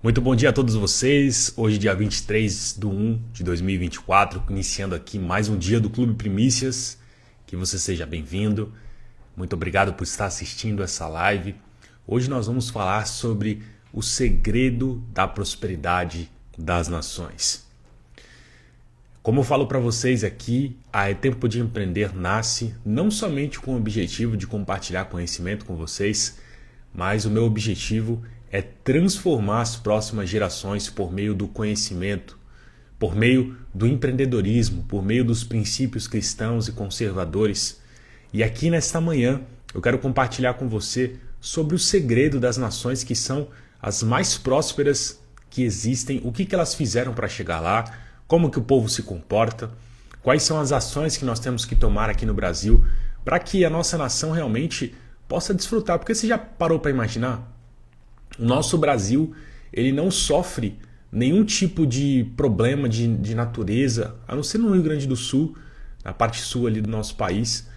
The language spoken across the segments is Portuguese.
Muito bom dia a todos vocês. Hoje, dia 23/1 de 2024, iniciando aqui mais um dia do Clube Primícias. Que você seja bem-vindo. Muito obrigado por estar assistindo essa live. Hoje nós vamos falar sobre o segredo da prosperidade das nações. Como eu falo para vocês aqui, a É Tempo de Empreender nasce não somente com o objetivo de compartilhar conhecimento com vocês, mas o meu objetivo é transformar as próximas gerações por meio do conhecimento, por meio do empreendedorismo, por meio dos princípios cristãos e conservadores. E aqui nesta manhã eu quero compartilhar com você sobre o segredo das nações que são as mais prósperas que existem, o que elas fizeram para chegar lá, como que o povo se comporta, quais são as ações que nós temos que tomar aqui no Brasil para que a nossa nação realmente possa desfrutar. Porque você já parou para imaginar? O nosso Brasil, ele não sofre nenhum tipo de problema de natureza, a não ser no Rio Grande do Sul, na parte sul ali do nosso país,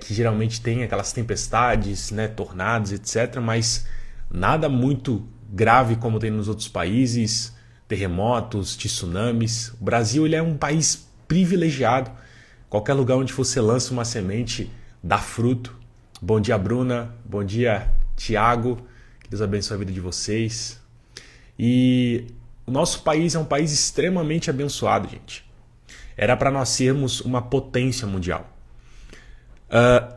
que geralmente tem aquelas tempestades, né, tornados, etc. Mas nada muito grave como tem nos outros países, terremotos, tsunamis. O Brasil ele é um país privilegiado. Qualquer lugar onde você lança uma semente, dá fruto. Bom dia, Bruna. Bom dia, Tiago. Que Deus abençoe a vida de vocês. E o nosso país é um país extremamente abençoado, gente. Era para nós sermos uma potência mundial.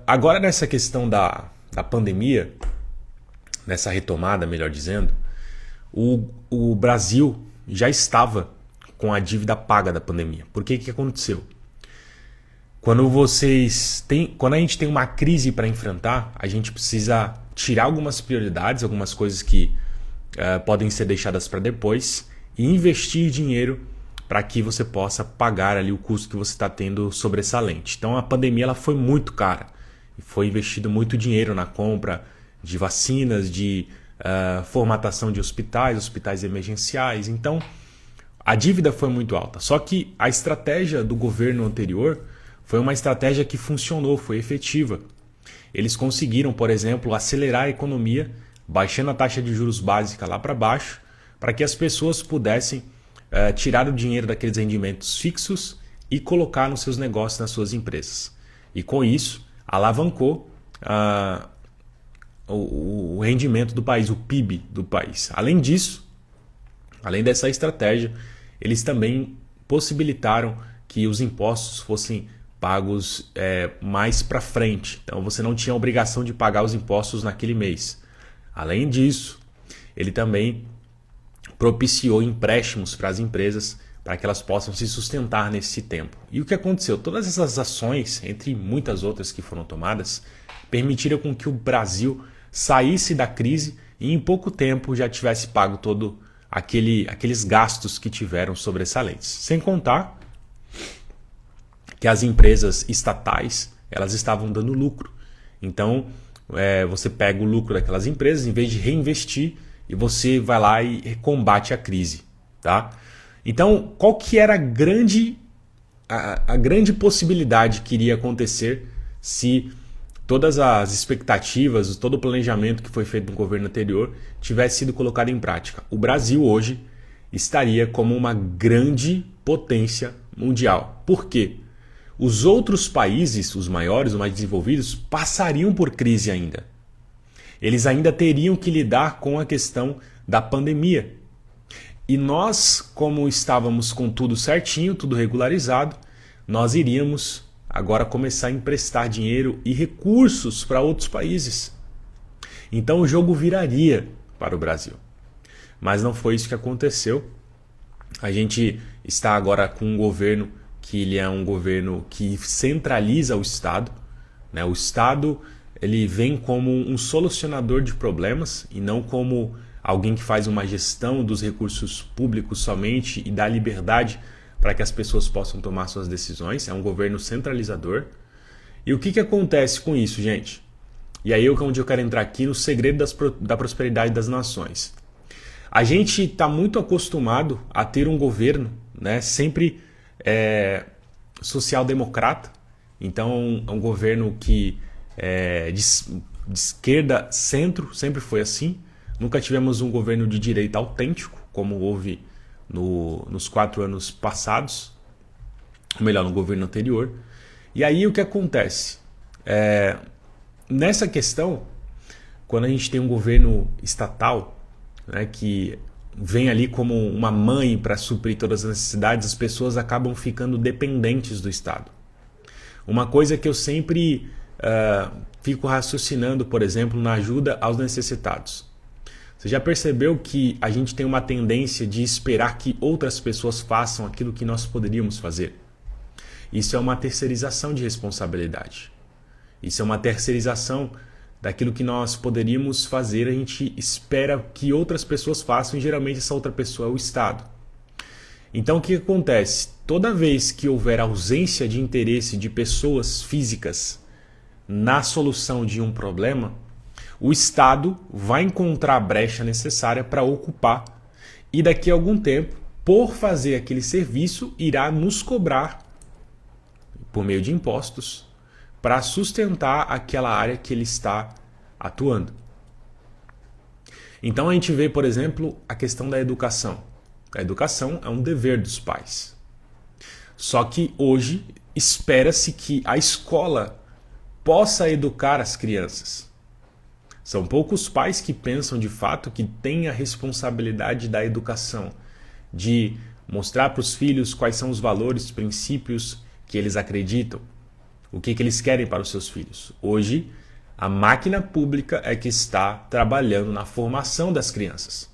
Agora nessa questão da pandemia, nessa retomada, melhor dizendo, o Brasil já estava com a dívida paga da pandemia. Por que aconteceu? Quando a gente tem uma crise para enfrentar, a gente precisa tirar algumas prioridades, algumas coisas que podem ser deixadas para depois e investir dinheiro para que você possa pagar ali o custo que você está tendo sobressalente. Então a pandemia ela foi muito cara e foi investido muito dinheiro na compra de vacinas, de formatação de hospitais emergenciais. Então a dívida foi muito alta. Só que a estratégia do governo anterior foi uma estratégia que funcionou, foi efetiva. Eles conseguiram, por exemplo, acelerar a economia, baixando a taxa de juros básica lá para baixo, para que as pessoas pudessem tirar o dinheiro daqueles rendimentos fixos e colocar nos seus negócios, nas suas empresas. E com isso, alavancou o rendimento do país, o PIB do país. Além disso, além dessa estratégia, eles também possibilitaram que os impostos fossem pagos mais para frente. Então você não tinha a obrigação de pagar os impostos naquele mês. Além disso, ele também propiciou empréstimos para as empresas para que elas possam se sustentar nesse tempo. E o que aconteceu? Todas essas ações, entre muitas outras que foram tomadas, permitiram com que o Brasil saísse da crise e em pouco tempo já tivesse pago todo aqueles gastos que tiveram sobressalentes. Sem contar que as empresas estatais elas estavam dando lucro. Então você pega o lucro daquelas empresas, em vez de reinvestir, e você vai lá e combate a crise. Tá? Então, qual que era a grande possibilidade que iria acontecer se todas as expectativas, todo o planejamento que foi feito no governo anterior tivesse sido colocado em prática? O Brasil hoje estaria como uma grande potência mundial. Por quê? Os outros países, os maiores, os mais desenvolvidos, passariam por crise ainda. Eles ainda teriam que lidar com a questão da pandemia. E nós, como estávamos com tudo certinho, tudo regularizado, nós iríamos agora começar a emprestar dinheiro e recursos para outros países. Então o jogo viraria para o Brasil. Mas não foi isso que aconteceu. A gente está agora com um governo que ele é um governo que centraliza o Estado. Né? O Estado ele vem como um solucionador de problemas e não como alguém que faz uma gestão dos recursos públicos somente e dá liberdade para que as pessoas possam tomar suas decisões. É um governo centralizador. E o que acontece com isso, gente? E aí é onde eu quero entrar aqui no segredo da prosperidade das nações. A gente está muito acostumado a ter um governo, né, sempre social-democrata. Então é um governo que de esquerda, centro, sempre foi assim. Nunca tivemos um governo de direita autêntico, como houve nos 4 anos passados, ou melhor, no governo anterior. E aí o que acontece? Nessa questão, quando a gente tem um governo estatal, né, que vem ali como uma mãe para suprir todas as necessidades, as pessoas acabam ficando dependentes do Estado. Uma coisa que eu sempre fico raciocinando, por exemplo, na ajuda aos necessitados. Você já percebeu que a gente tem uma tendência de esperar que outras pessoas façam aquilo que nós poderíamos fazer? Isso é uma terceirização de responsabilidade. Isso é uma terceirização daquilo que nós poderíamos fazer, a gente espera que outras pessoas façam e geralmente essa outra pessoa é o Estado. Então o que acontece? Toda vez que houver ausência de interesse de pessoas físicas na solução de um problema, o Estado vai encontrar a brecha necessária para ocupar e daqui a algum tempo, por fazer aquele serviço, irá nos cobrar, por meio de impostos, para sustentar aquela área que ele está atuando. Então a gente vê, por exemplo, a questão da educação. A educação é um dever dos pais. Só que hoje espera-se que a escola possa educar as crianças. São poucos pais que pensam de fato que têm a responsabilidade da educação, de mostrar para os filhos quais são os valores, princípios que eles acreditam, o que eles querem para os seus filhos. Hoje, a máquina pública é que está trabalhando na formação das crianças.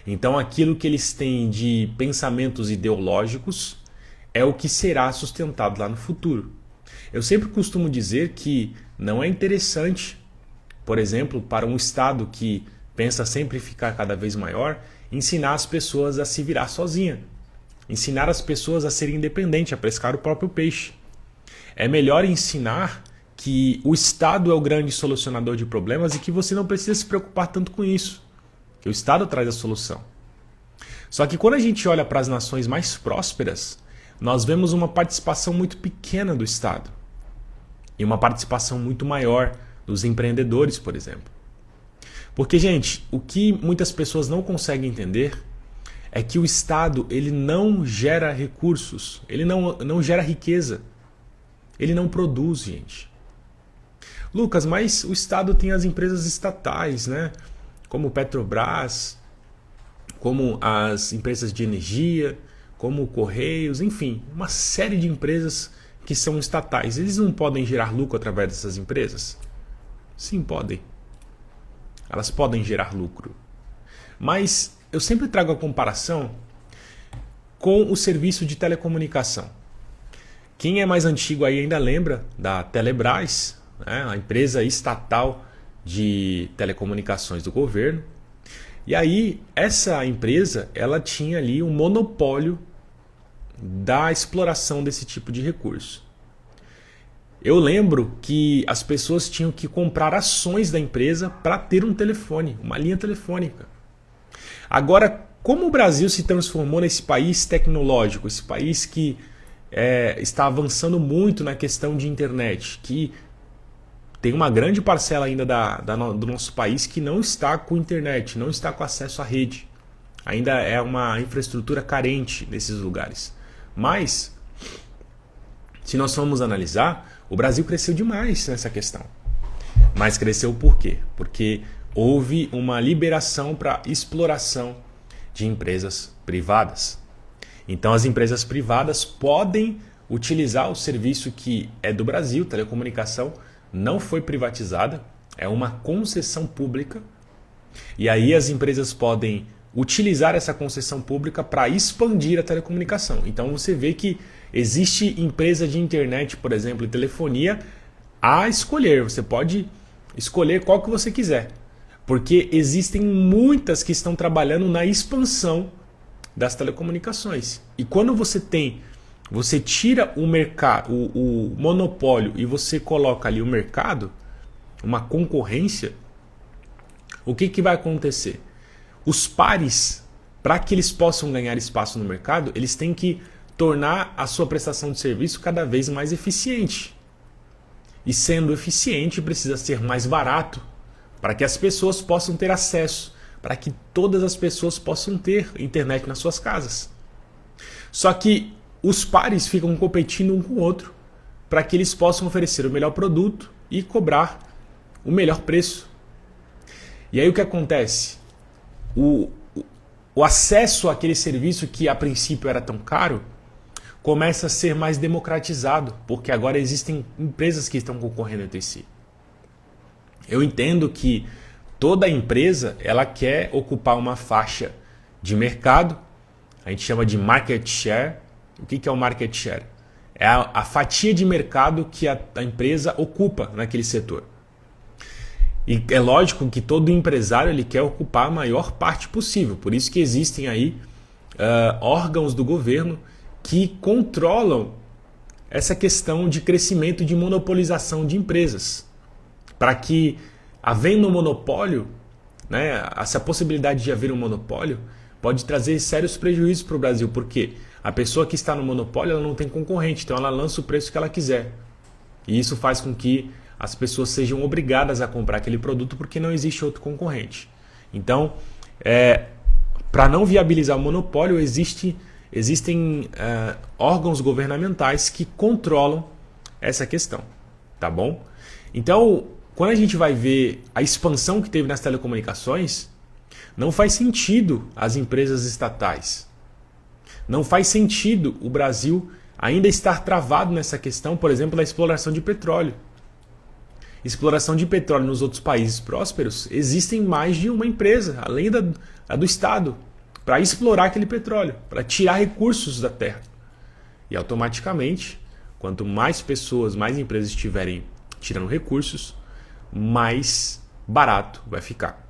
Então, aquilo que eles têm de pensamentos ideológicos é o que será sustentado lá no futuro. Eu sempre costumo dizer que não é interessante, por exemplo, para um Estado que pensa sempre ficar cada vez maior, ensinar as pessoas a se virar sozinha. Ensinar as pessoas a serem independentes, a pescar o próprio peixe. É melhor ensinar que o Estado é o grande solucionador de problemas e que você não precisa se preocupar tanto com isso, que o Estado traz a solução. Só que quando a gente olha para as nações mais prósperas, nós vemos uma participação muito pequena do Estado e uma participação muito maior dos empreendedores, por exemplo. Porque, gente, o que muitas pessoas não conseguem entender é que o Estado ele não gera recursos, ele não gera riqueza, ele não produz, gente. Lucas, mas o Estado tem as empresas estatais, né? Como Petrobras, como as empresas de energia, como Correios, enfim, uma série de empresas que são estatais. Eles não podem gerar lucro através dessas empresas? Sim, podem. Elas podem gerar lucro. Mas eu sempre trago a comparação com o serviço de telecomunicação. Quem é mais antigo aí ainda lembra da Telebrás, né? A empresa estatal de telecomunicações do governo. E aí, essa empresa, ela tinha ali um monopólio da exploração desse tipo de recurso. Eu lembro que as pessoas tinham que comprar ações da empresa para ter um telefone, uma linha telefônica. Agora, como o Brasil se transformou nesse país tecnológico, esse país que está avançando muito na questão de internet, que tem uma grande parcela ainda do nosso país que não está com internet, não está com acesso à rede. Ainda é uma infraestrutura carente nesses lugares. Mas, se nós formos analisar, o Brasil cresceu demais nessa questão. Mas cresceu por quê? Porque houve uma liberação para exploração de empresas privadas. Então as empresas privadas podem utilizar o serviço que é do Brasil, telecomunicação, não foi privatizada, é uma concessão pública. E aí as empresas podem utilizar essa concessão pública para expandir a telecomunicação. Então você vê que existe empresa de internet, por exemplo, e telefonia a escolher. Você pode escolher qual que você quiser. Porque existem muitas que estão trabalhando na expansão das telecomunicações. E quando você tira o mercado, o monopólio e você coloca ali o mercado, uma concorrência, o que vai acontecer? Os pares, para que eles possam ganhar espaço no mercado, eles têm que tornar a sua prestação de serviço cada vez mais eficiente. E sendo eficiente, precisa ser mais barato, para que as pessoas possam ter acesso. para que todas as pessoas possam ter internet nas suas casas. Só que os pares ficam competindo um com o outro para que eles possam oferecer o melhor produto e cobrar o melhor preço. E aí o que acontece? O acesso àquele serviço que a princípio era tão caro começa a ser mais democratizado, porque agora existem empresas que estão concorrendo entre si. Eu entendo que toda empresa ela quer ocupar uma faixa de mercado, a gente chama de market share. O que é o market share? É a fatia de mercado que a empresa ocupa naquele setor. E é lógico que todo empresário ele quer ocupar a maior parte possível. Por isso que existem aí órgãos do governo que controlam essa questão de crescimento de monopolização de empresas. Para que, havendo um monopólio, né, essa possibilidade de haver um monopólio pode trazer sérios prejuízos para o Brasil. Porque a pessoa que está no monopólio ela não tem concorrente, então ela lança o preço que ela quiser. E isso faz com que as pessoas sejam obrigadas a comprar aquele produto porque não existe outro concorrente. Então, para não viabilizar o monopólio, existem órgãos governamentais que controlam essa questão. Tá bom? Então, quando a gente vai ver a expansão que teve nas telecomunicações, não faz sentido as empresas estatais. Não faz sentido o Brasil ainda estar travado nessa questão, por exemplo, da exploração de petróleo. Exploração de petróleo nos outros países prósperos, existem mais de uma empresa, além da do Estado, para explorar aquele petróleo, para tirar recursos da terra. E automaticamente, quanto mais pessoas, mais empresas estiverem tirando recursos, mais barato vai ficar.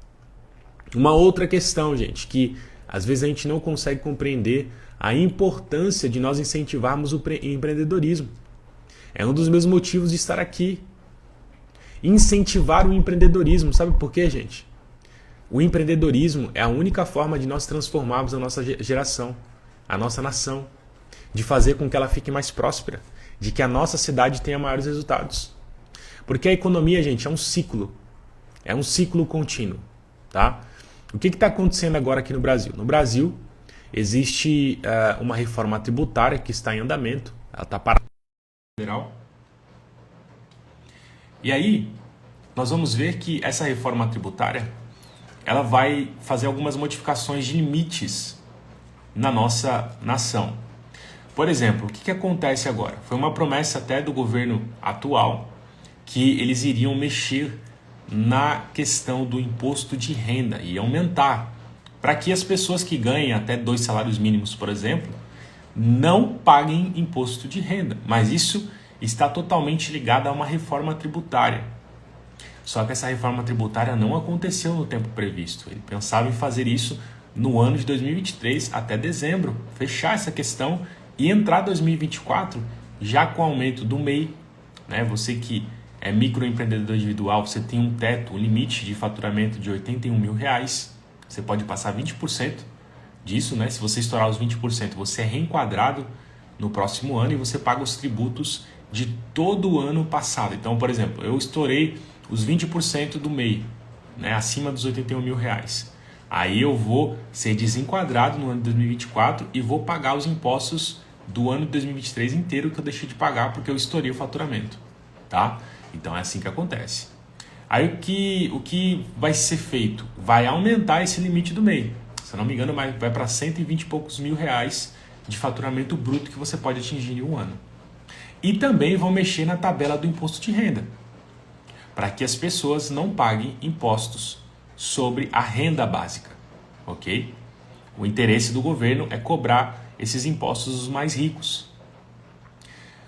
Uma outra questão, gente, que às vezes a gente não consegue compreender a importância de nós incentivarmos o empreendedorismo. É um dos meus motivos de estar aqui. Incentivar o empreendedorismo. Sabe por quê, gente? O empreendedorismo é a única forma de nós transformarmos a nossa geração, a nossa nação, de fazer com que ela fique mais próspera, de que a nossa cidade tenha maiores resultados. Porque a economia, gente, é um ciclo contínuo, tá? O que está acontecendo agora aqui no Brasil? No Brasil, existe uma reforma tributária que está em andamento, ela está parada federal. E aí, nós vamos ver que essa reforma tributária ela vai fazer algumas modificações de limites na nossa nação. Por exemplo, o que acontece agora? Foi uma promessa até do governo atual que eles iriam mexer na questão do imposto de renda e aumentar, para que as pessoas que ganhem até 2 salários mínimos, por exemplo, não paguem imposto de renda. Mas isso está totalmente ligado a uma reforma tributária. Só que essa reforma tributária não aconteceu no tempo previsto. Ele pensava em fazer isso no ano de 2023 até dezembro, fechar essa questão e entrar 2024 já com o aumento do MEI. Né? Você que é microempreendedor individual, você tem um teto, um limite de faturamento de R$81 mil. Você pode passar 20% disso, né? Se você estourar os 20%, você é reenquadrado no próximo ano e você paga os tributos de todo o ano passado. Então, por exemplo, eu estourei os 20% do MEI, né? Acima dos R$81 mil. Aí eu vou ser desenquadrado no ano de 2024 e vou pagar os impostos do ano de 2023 inteiro que eu deixei de pagar porque eu estourei o faturamento, tá? Então é assim que acontece. Aí o que vai ser feito? Vai aumentar esse limite do MEI. Se eu não me engano, vai para 120 e poucos mil reais de faturamento bruto que você pode atingir em um ano. E também vão mexer na tabela do imposto de renda, para que as pessoas não paguem impostos sobre a renda básica, ok? O interesse do governo é cobrar esses impostos dos mais ricos.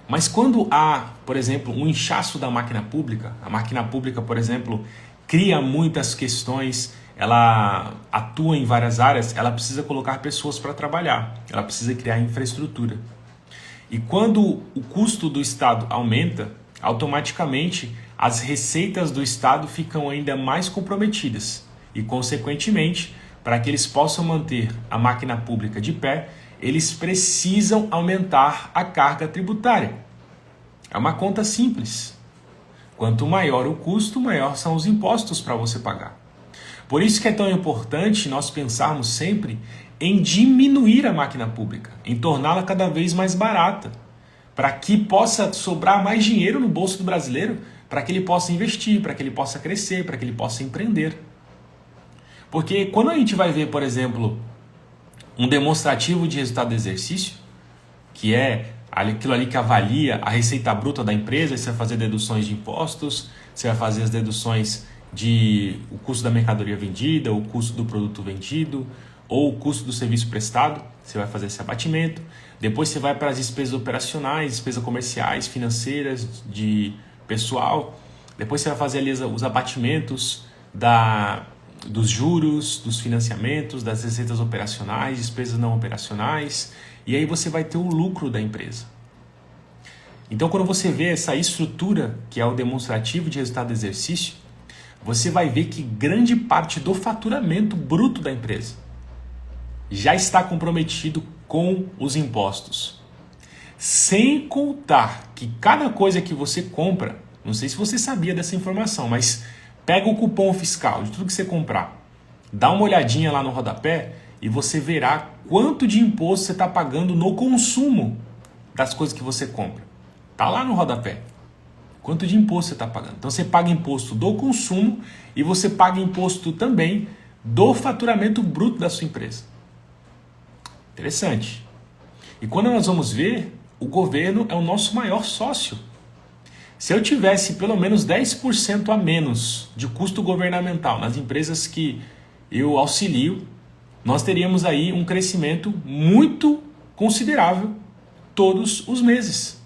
Mas quando há, por exemplo, um inchaço da máquina pública, a máquina pública, por exemplo, cria muitas questões, ela atua em várias áreas, ela precisa colocar pessoas para trabalhar, ela precisa criar infraestrutura. E quando o custo do Estado aumenta, automaticamente as receitas do Estado ficam ainda mais comprometidas. E, consequentemente, para que eles possam manter a máquina pública de pé, eles precisam aumentar a carga tributária. É uma conta simples. Quanto maior o custo, maior são os impostos para você pagar. Por isso que é tão importante nós pensarmos sempre em diminuir a máquina pública, em torná-la cada vez mais barata, para que possa sobrar mais dinheiro no bolso do brasileiro, para que ele possa investir, para que ele possa crescer, para que ele possa empreender. Porque quando a gente vai ver, por exemplo, um demonstrativo de resultado do exercício, que é aquilo ali que avalia a receita bruta da empresa, você vai fazer deduções de impostos, você vai fazer as deduções de o custo da mercadoria vendida, o custo do produto vendido, ou o custo do serviço prestado, você vai fazer esse abatimento. Depois você vai para as despesas operacionais, despesas comerciais, financeiras, de pessoal. Depois você vai fazer ali os abatimentos dos juros, dos financiamentos, das receitas operacionais, despesas não operacionais. E aí você vai ter o lucro da empresa. Então, quando você vê essa estrutura, que é o demonstrativo de resultado do exercício, você vai ver que grande parte do faturamento bruto da empresa já está comprometido com os impostos. Sem contar que cada coisa que você compra, não sei se você sabia dessa informação, mas pega o cupom fiscal de tudo que você comprar, dá uma olhadinha lá no rodapé e você verá quanto de imposto você está pagando no consumo das coisas que você compra. Está lá no rodapé. Quanto de imposto você está pagando. Então você paga imposto do consumo e você paga imposto também do faturamento bruto da sua empresa. Interessante. E quando nós vamos ver, o governo é o nosso maior sócio. Se eu tivesse pelo menos 10% a menos de custo governamental nas empresas que eu auxilio, nós teríamos aí um crescimento muito considerável todos os meses.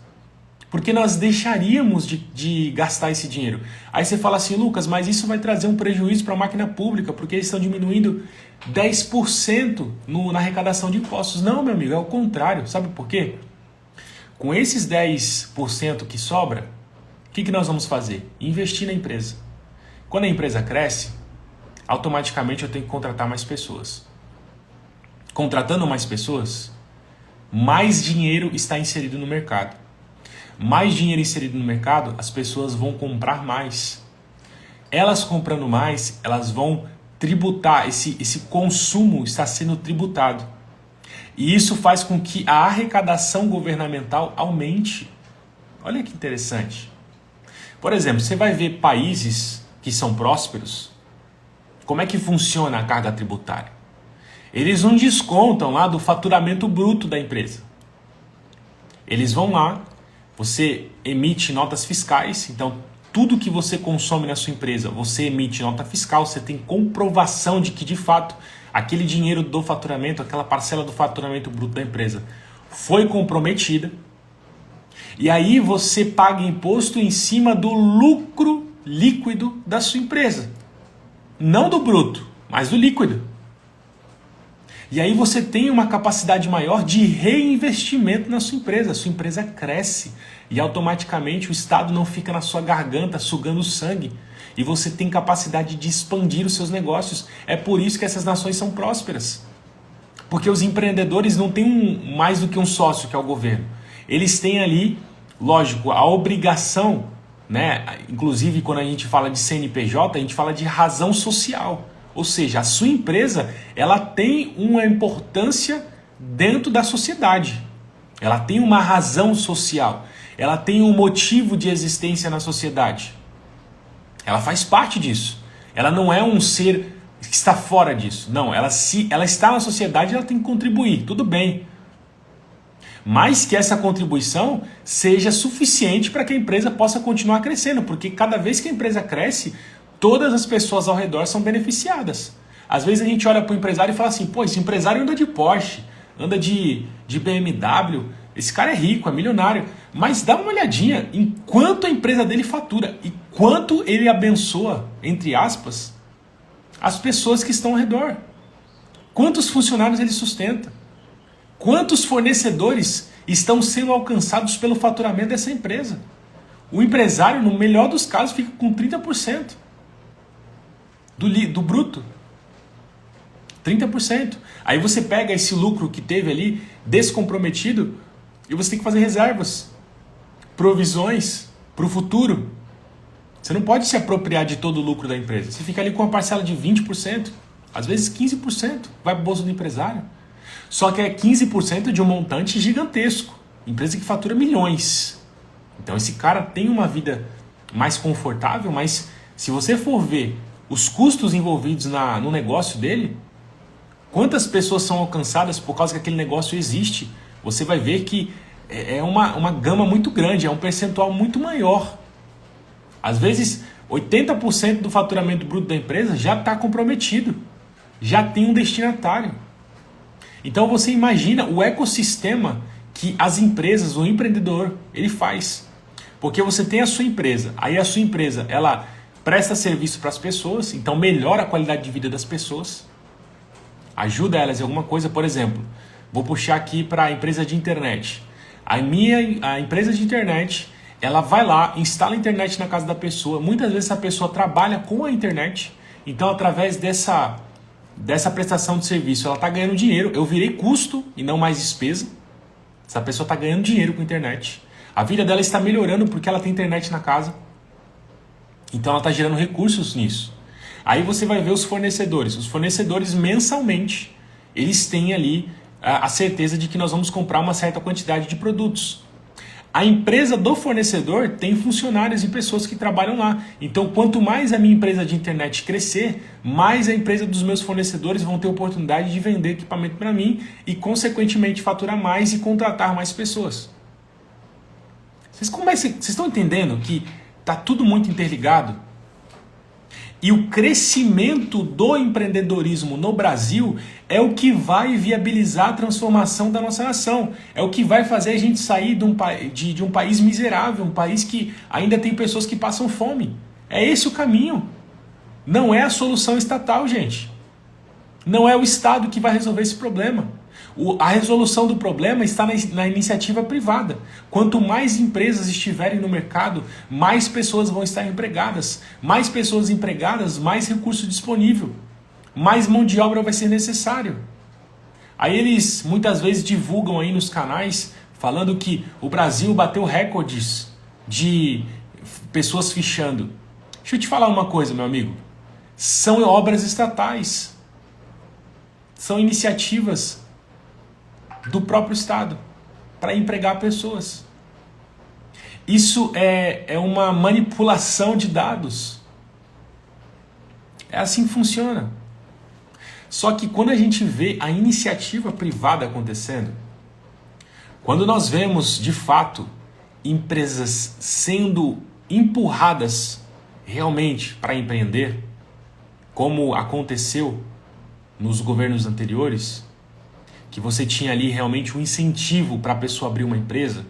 Porque nós deixaríamos de gastar esse dinheiro. Aí você fala assim, Lucas, mas isso vai trazer um prejuízo para a máquina pública, porque eles estão diminuindo 10% na arrecadação de impostos. Não, meu amigo, é o contrário. Sabe por quê? Com esses 10% que sobra, o que nós vamos fazer? Investir na empresa. Quando a empresa cresce, automaticamente eu tenho que contratar mais pessoas. Contratando mais pessoas, mais dinheiro está inserido no mercado. Mais dinheiro inserido no mercado, as pessoas vão comprar mais. Elas comprando mais, elas vão tributar, esse consumo está sendo tributado. E isso faz com que a arrecadação governamental aumente. Olha que interessante. Por exemplo, você vai ver países que são prósperos, como é que funciona a carga tributária? Eles não descontam lá do faturamento bruto da empresa. Eles vão lá, você emite notas fiscais, então tudo que você consome na sua empresa, você emite nota fiscal, você tem comprovação de que de fato aquele dinheiro do faturamento, aquela parcela do faturamento bruto da empresa foi comprometida. E aí você paga imposto em cima do lucro líquido da sua empresa. Não do bruto, mas do líquido. E aí você tem uma capacidade maior de reinvestimento na sua empresa. A sua empresa cresce e automaticamente o Estado não fica na sua garganta sugando sangue. E você tem capacidade de expandir os seus negócios. É por isso que essas nações são prósperas. Porque os empreendedores não têm mais do que um sócio, que é o governo. Eles têm ali, lógico, a obrigação, né? Inclusive quando a gente fala de CNPJ, a gente fala de razão social. Ou seja, a sua empresa, ela tem uma importância dentro da sociedade. Ela tem uma razão social. Ela tem um motivo de existência na sociedade. Ela faz parte disso. Ela não é um ser que está fora disso. Não, ela está na sociedade e ela tem que contribuir. Tudo bem. Mas que essa contribuição seja suficiente para que a empresa possa continuar crescendo. Porque cada vez que a empresa cresce, todas as pessoas ao redor são beneficiadas. Às vezes a gente olha para o empresário e fala assim, pô, esse empresário anda de Porsche, anda de BMW, esse cara é rico, é milionário. Mas dá uma olhadinha em quanto a empresa dele fatura e quanto ele abençoa, entre aspas, as pessoas que estão ao redor. Quantos funcionários ele sustenta? Quantos fornecedores estão sendo alcançados pelo faturamento dessa empresa? O empresário, no melhor dos casos, fica com 30%. Do bruto. 30%. Aí você pega esse lucro que teve ali, descomprometido, e você tem que fazer reservas, provisões para o futuro. Você não pode se apropriar de todo o lucro da empresa. Você fica ali com uma parcela de 20%, às vezes 15%, vai para o bolso do empresário. Só que é 15% de um montante gigantesco. Empresa que fatura milhões. Então esse cara tem uma vida mais confortável, mas se você for ver os custos envolvidos no negócio dele, quantas pessoas são alcançadas por causa que aquele negócio existe, você vai ver que é uma gama muito grande, é um percentual muito maior. Às vezes, 80% do faturamento bruto da empresa já está comprometido, já tem um destinatário. Então você imagina o ecossistema que as empresas, o empreendedor, ele faz. Porque você tem a sua empresa, aí a sua empresa, ela presta serviço para as pessoas, então melhora a qualidade de vida das pessoas, ajuda elas em alguma coisa. Por exemplo, vou puxar aqui para a empresa de internet. A empresa de internet, ela vai lá, instala a internet na casa da pessoa. Muitas vezes essa pessoa trabalha com a internet, então através dessa prestação de serviço, ela está ganhando dinheiro. Eu virei custo e não mais despesa. Essa pessoa está ganhando dinheiro com a internet. A vida dela está melhorando porque ela tem internet na casa. Então ela está gerando recursos nisso. Aí você vai ver os fornecedores. Os fornecedores mensalmente, eles têm ali a certeza de que nós vamos comprar uma certa quantidade de produtos. A empresa do fornecedor tem funcionários e pessoas que trabalham lá. Então, quanto mais a minha empresa de internet crescer, mais a empresa dos meus fornecedores vão ter oportunidade de vender equipamento para mim e, consequentemente, faturar mais e contratar mais pessoas. Vocês estão entendendo que está tudo muito interligado? E o crescimento do empreendedorismo no Brasil é o que vai viabilizar a transformação da nossa nação. É o que vai fazer a gente sair de um país miserável, um país que ainda tem pessoas que passam fome. É esse o caminho. Não é a solução estatal, gente. Não é o Estado que vai resolver esse problema. A resolução do problema está na iniciativa privada. Quanto mais empresas estiverem no mercado, mais pessoas vão estar empregadas. Mais pessoas empregadas, mais recurso disponível. Mais mão de obra vai ser necessário. Aí eles muitas vezes divulgam aí nos canais falando que o Brasil bateu recordes de pessoas fichando. Deixa eu te falar uma coisa, meu amigo. São obras estatais. São iniciativas do próprio Estado para empregar pessoas. Isso é uma manipulação de dados. É assim que funciona. Só que quando a gente vê a iniciativa privada acontecendo, quando nós vemos de fato empresas sendo empurradas realmente para empreender, como aconteceu nos governos anteriores, que você tinha ali realmente um incentivo para a pessoa abrir uma empresa,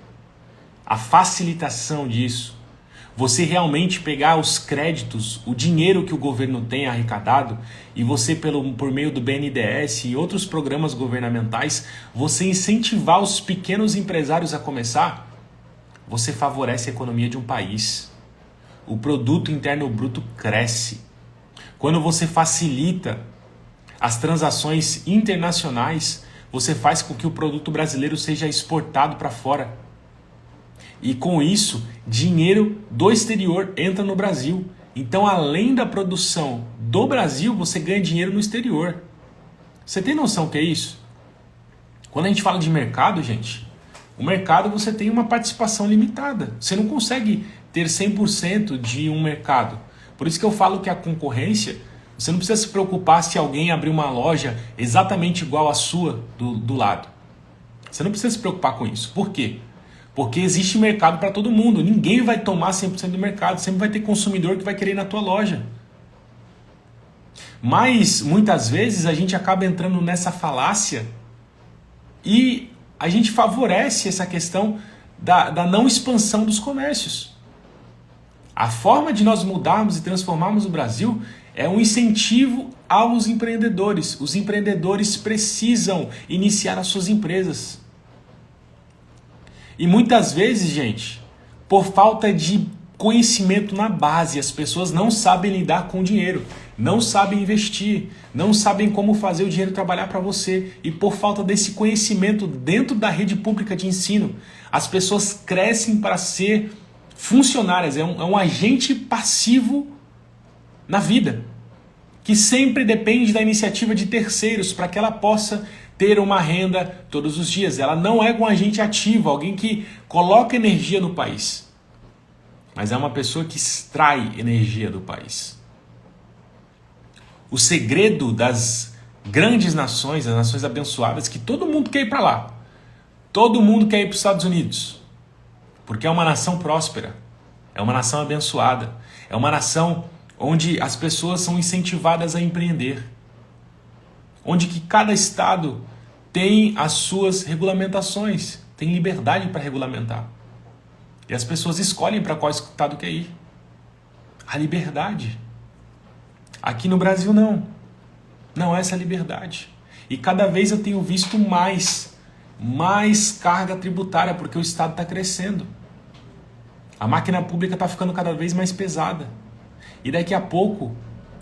a facilitação disso, você realmente pegar os créditos, o dinheiro que o governo tem arrecadado, e você por meio do BNDES e outros programas governamentais, você incentivar os pequenos empresários a começar, você favorece a economia de um país. O produto interno bruto cresce. Quando você facilita as transações internacionais, você faz com que o produto brasileiro seja exportado para fora. E com isso, dinheiro do exterior entra no Brasil. Então, além da produção do Brasil, você ganha dinheiro no exterior. Você tem noção do que é isso? Quando a gente fala de mercado, gente, o mercado você tem uma participação limitada. Você não consegue ter 100% de um mercado. Por isso que eu falo que a concorrência, você não precisa se preocupar se alguém abrir uma loja exatamente igual à sua do lado. Você não precisa se preocupar com isso. Por quê? Porque existe mercado para todo mundo. Ninguém vai tomar 100% do mercado. Sempre vai ter consumidor que vai querer ir na tua loja. Mas, muitas vezes, a gente acaba entrando nessa falácia e a gente favorece essa questão da não expansão dos comércios. A forma de nós mudarmos e transformarmos o Brasil é um incentivo aos empreendedores. Os empreendedores precisam iniciar as suas empresas. E muitas vezes, gente, por falta de conhecimento na base, as pessoas não sabem lidar com o dinheiro, não sabem investir, não sabem como fazer o dinheiro trabalhar para você. E por falta desse conhecimento dentro da rede pública de ensino, as pessoas crescem para ser funcionárias, é um agente passivo na vida, que sempre depende da iniciativa de terceiros para que ela possa ter uma renda todos os dias. Ela não é um agente ativo, alguém que coloca energia no país, mas é uma pessoa que extrai energia do país. O segredo das grandes nações, as nações abençoadas, que todo mundo quer ir para lá. Todo mundo quer ir para os Estados Unidos, porque é uma nação próspera, é uma nação abençoada, é uma nação onde as pessoas são incentivadas a empreender, onde que cada estado tem as suas regulamentações, tem liberdade para regulamentar. E as pessoas escolhem para qual estado quer ir. A liberdade. Aqui no Brasil não é essa liberdade. E cada vez eu tenho visto mais carga tributária, porque o estado está crescendo. A máquina pública está ficando cada vez mais pesada. E daqui a pouco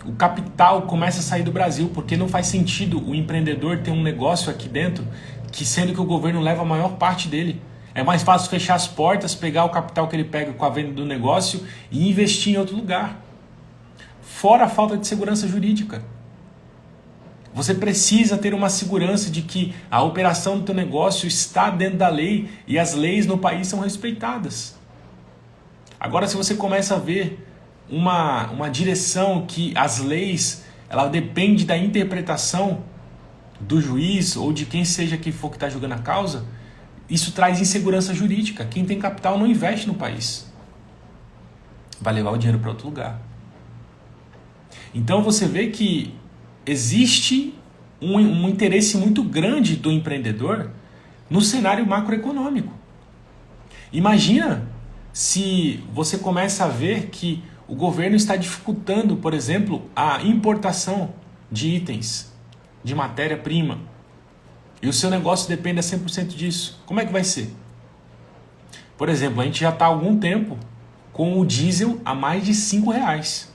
o capital começa a sair do Brasil, porque não faz sentido o empreendedor ter um negócio aqui dentro, que sendo que o governo leva a maior parte dele. É mais fácil fechar as portas, pegar o capital que ele pega com a venda do negócio e investir em outro lugar. Fora a falta de segurança jurídica. Você precisa ter uma segurança de que a operação do teu negócio está dentro da lei e as leis no país são respeitadas. Agora, se você começa a ver uma direção que as leis, ela depende da interpretação do juiz ou de quem seja que for que está julgando a causa, isso traz insegurança jurídica. Quem tem capital não investe no país. Vai levar o dinheiro para outro lugar. Então você vê que existe um interesse muito grande do empreendedor no cenário macroeconômico. Imagina se você começa a ver que o governo está dificultando, por exemplo, a importação de itens, de matéria-prima, e o seu negócio depende a 100% disso. Como é que vai ser? Por exemplo, a gente já está há algum tempo com o diesel a mais de R$5.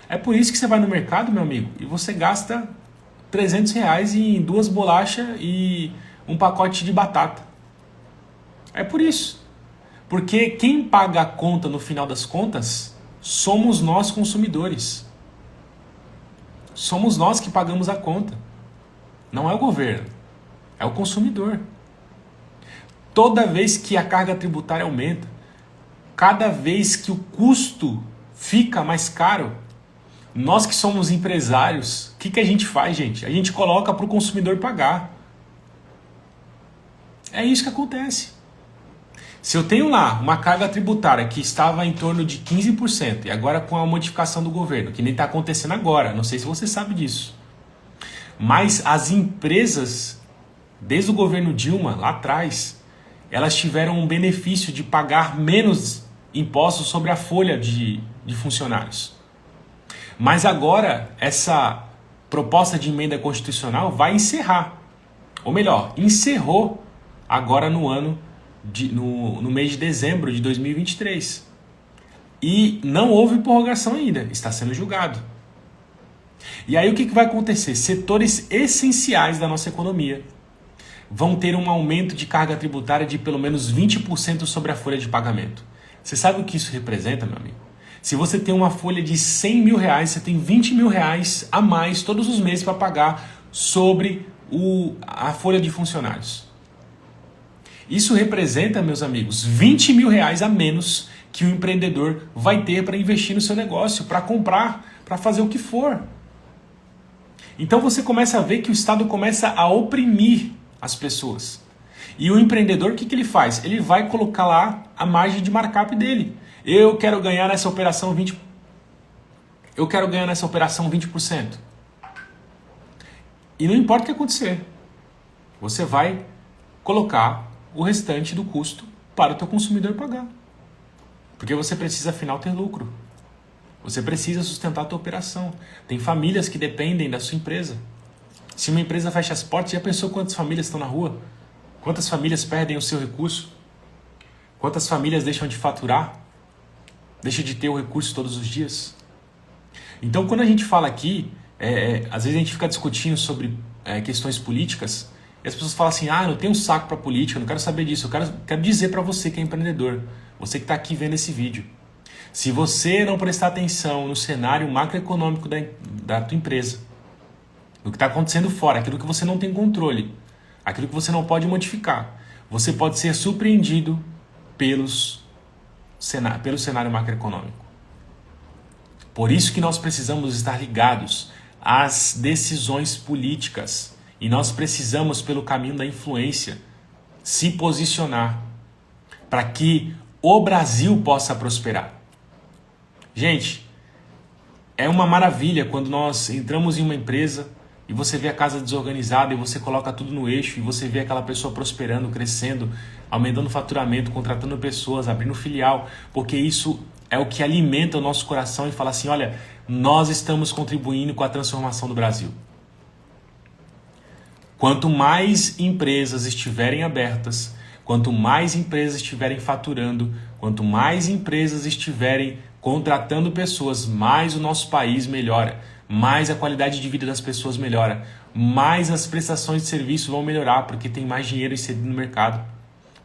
É por isso que você vai no mercado, meu amigo, e você gasta R$300 em 2 bolachas e um pacote de batata. É por isso. Porque quem paga a conta no final das contas somos nós consumidores. Somos nós que pagamos a conta. Não é o governo, é o consumidor. Toda vez que a carga tributária aumenta, cada vez que o custo fica mais caro, nós que somos empresários, o que a gente faz, gente? A gente coloca para o consumidor pagar. É isso que acontece. Se eu tenho lá uma carga tributária que estava em torno de 15%, e agora com a modificação do governo, que nem está acontecendo agora, não sei se você sabe disso, mas as empresas, desde o governo Dilma, lá atrás, elas tiveram um benefício de pagar menos impostos sobre a folha de funcionários. Mas agora, essa proposta de emenda constitucional vai encerrar, ou melhor, encerrou agora no mês de dezembro de 2023. E não houve prorrogação ainda, está sendo julgado. E aí o que vai acontecer? Setores essenciais da nossa economia vão ter um aumento de carga tributária de pelo menos 20% sobre a folha de pagamento. Você sabe o que isso representa, meu amigo? Se você tem uma folha de R$100 mil, você tem R$20 mil a mais todos os meses para pagar sobre a folha de funcionários. Isso representa, meus amigos, R$20 mil a menos que o empreendedor vai ter para investir no seu negócio, para comprar, para fazer o que for. Então você começa a ver que o Estado começa a oprimir as pessoas. E o empreendedor, o que ele faz? Ele vai colocar lá a margem de markup dele. Eu quero ganhar nessa operação 20%. Eu quero ganhar nessa operação 20%. E não importa o que acontecer. Você vai colocar o restante do custo para o teu consumidor pagar. Porque você precisa, afinal, ter lucro. Você precisa sustentar a tua operação. Tem famílias que dependem da sua empresa. Se uma empresa fecha as portas, já pensou quantas famílias estão na rua? Quantas famílias perdem o seu recurso? Quantas famílias deixam de faturar? Deixam de ter o recurso todos os dias? Então, quando a gente fala aqui, às vezes a gente fica discutindo sobre questões políticas, e as pessoas falam assim, não tenho um saco para política, não quero saber disso, eu quero dizer para você que é empreendedor. você que está aqui vendo esse vídeo. Se você não prestar atenção no cenário macroeconômico da tua empresa, no que está acontecendo fora, aquilo que você não tem controle, aquilo que você não pode modificar, você pode ser surpreendido pelo cenário macroeconômico. Por isso que nós precisamos estar ligados às decisões políticas e nós precisamos, pelo caminho da influência, se posicionar para que o Brasil possa prosperar. Gente, é uma maravilha quando nós entramos em uma empresa e você vê a casa desorganizada e você coloca tudo no eixo e você vê aquela pessoa prosperando, crescendo, aumentando o faturamento, contratando pessoas, abrindo filial, porque isso é o que alimenta o nosso coração e fala assim, olha, nós estamos contribuindo com a transformação do Brasil. Quanto mais empresas estiverem abertas, quanto mais empresas estiverem faturando, quanto mais empresas estiverem contratando pessoas, mais o nosso país melhora, mais a qualidade de vida das pessoas melhora, mais as prestações de serviço vão melhorar, porque tem mais dinheiro inserido no mercado,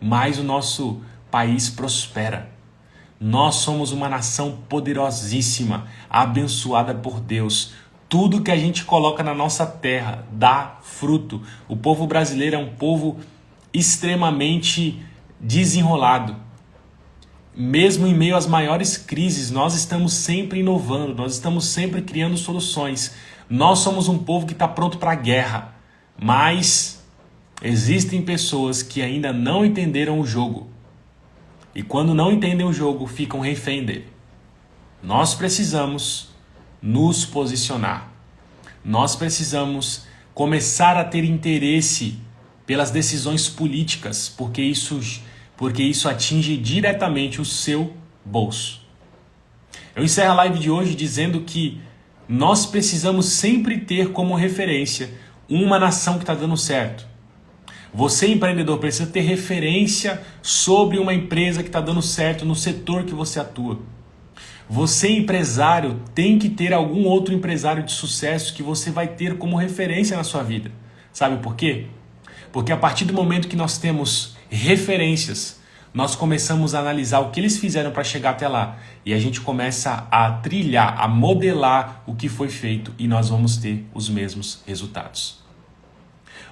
mais o nosso país prospera. Nós somos uma nação poderosíssima, abençoada por Deus. Tudo que a gente coloca na nossa terra dá fruto. O povo brasileiro é um povo extremamente desenrolado. Mesmo em meio às maiores crises, nós estamos sempre inovando, nós estamos sempre criando soluções. Nós somos um povo que está pronto para a guerra, mas existem pessoas que ainda não entenderam o jogo. E quando não entendem o jogo, ficam refém dele. Nós precisamos nos posicionar. Nós precisamos começar a ter interesse pelas decisões políticas, porque isso atinge diretamente o seu bolso. Eu encerro a live de hoje dizendo que nós precisamos sempre ter como referência uma nação que está dando certo. Você, empreendedor, precisa ter referência sobre uma empresa que está dando certo no setor que você atua. Você, empresário, tem que ter algum outro empresário de sucesso que você vai ter como referência na sua vida. Sabe por quê? Porque a partir do momento que nós temos referências, nós começamos a analisar o que eles fizeram para chegar até lá. E a gente começa a trilhar, a modelar o que foi feito e nós vamos ter os mesmos resultados.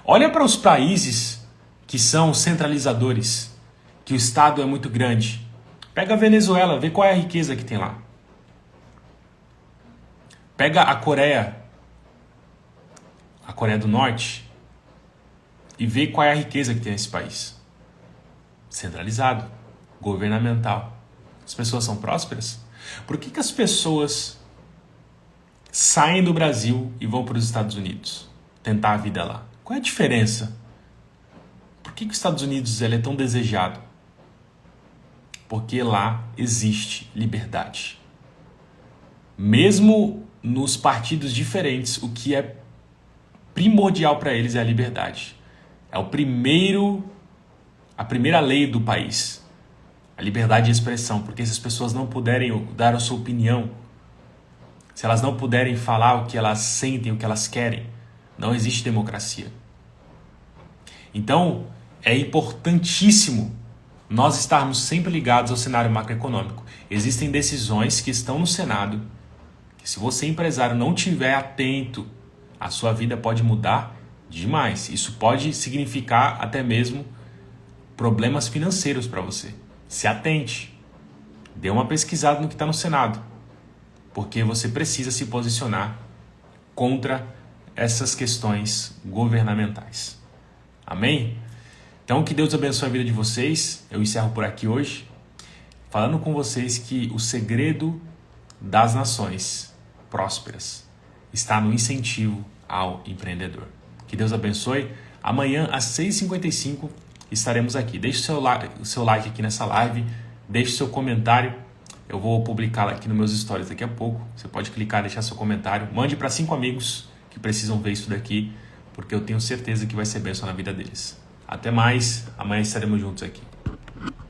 Olha para os países que são centralizadores, que o Estado é muito grande. Pega a Venezuela, vê qual é a riqueza que tem lá. Pega a Coreia do Norte, e vê qual é a riqueza que tem nesse país. Centralizado, governamental. As pessoas são prósperas? Por que as pessoas saem do Brasil e vão para os Estados Unidos tentar a vida lá? Qual é a diferença? Por que os Estados Unidos é tão desejado? Porque lá existe liberdade. Mesmo nos partidos diferentes, o que é primordial para eles é a liberdade. É a primeira lei do país. A liberdade de expressão. Porque se as pessoas não puderem dar a sua opinião, se elas não puderem falar o que elas sentem, o que elas querem, não existe democracia. Então, é importantíssimo nós estarmos sempre ligados ao cenário macroeconômico. Existem decisões que estão no Senado, que se você, empresário, não estiver atento, a sua vida pode mudar demais. Isso pode significar até mesmo problemas financeiros para você. Se atente. Dê uma pesquisada no que está no Senado. Porque você precisa se posicionar contra essas questões governamentais. Amém? Então, que Deus abençoe a vida de vocês. Eu encerro por aqui hoje, falando com vocês que o segredo das nações prósperas está no incentivo ao empreendedor. Que Deus abençoe. Amanhã, às 6h55, estaremos aqui. Deixe o seu like aqui nessa live. Deixe seu comentário. Eu vou publicá-la aqui nos meus stories daqui a pouco. Você pode clicar e deixar seu comentário. Mande para 5 amigos que precisam ver isso daqui, porque eu tenho certeza que vai ser bênção na vida deles. Até mais. Amanhã estaremos juntos aqui.